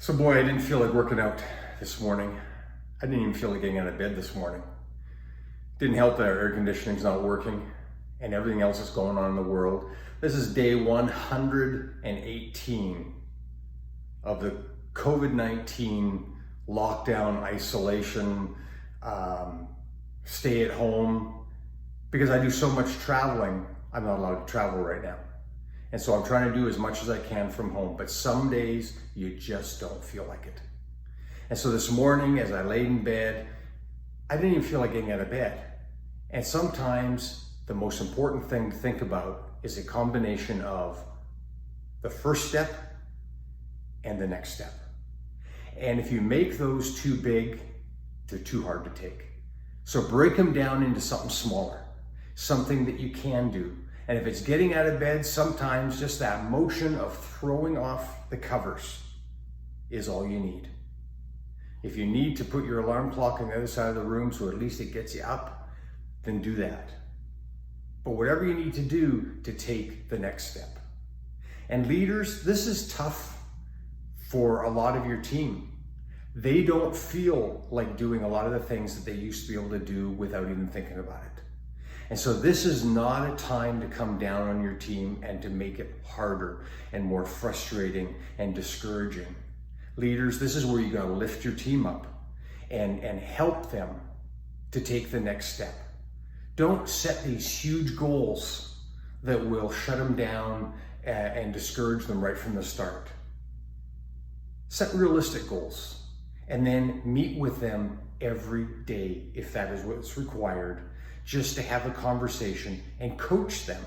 So boy, I didn't feel like working out this morning. I didn't even feel like getting out of bed this morning. Didn't help that our air conditioning's not working and everything else that's going on in the world. This is day 118 of the COVID-19 lockdown, isolation, stay at home. Because I do so much traveling, I'm not allowed to travel right now. And so I'm trying to do as much as I can from home, but some days you just don't feel like it. And so this morning, as I laid in bed, I didn't even feel like getting out of bed. And sometimes the most important thing to think about is a combination of the first step and the next step. And if you make those too big, they're too hard to take. So break them down into something smaller, something that you can do. And if it's getting out of bed, sometimes just that motion of throwing off the covers is all you need. If you need to put your alarm clock on the other side of the room so at least it gets you up, then do that. But whatever you need to do to take the next step. And leaders, this is tough for a lot of your team. They don't feel like doing a lot of the things that they used to be able to do without even thinking about it. And so this is not a time to come down on your team and to make it harder and more frustrating and discouraging. Leaders, this is where you gotta lift your team up and help them to take the next step. Don't set these huge goals that will shut them down and discourage them right from the start. Set realistic goals and then meet with them every day if that is what's required, just to have a conversation and coach them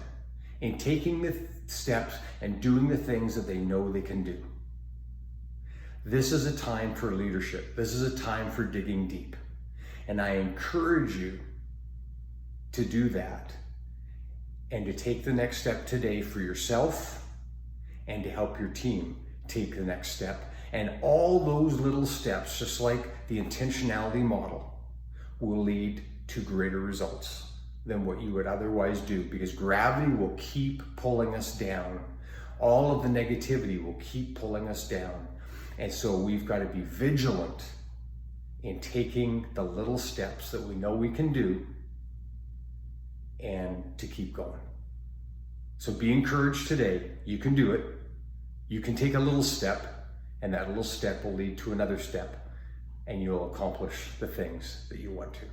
in taking the steps and doing the things that they know they can do. This is a time for leadership. This is a time for digging deep. And I encourage you to do that and to take the next step today for yourself and to help your team take the next step. And all those little steps, just like the intentionality model, will lead to greater results than what you would otherwise do, because gravity will keep pulling us down. All of the negativity will keep pulling us down. And so we've got to be vigilant in taking the little steps that we know we can do and to keep going. So be encouraged today. You can do it. You can take a little step, and that little step will lead to another step, and you'll accomplish the things that you want to.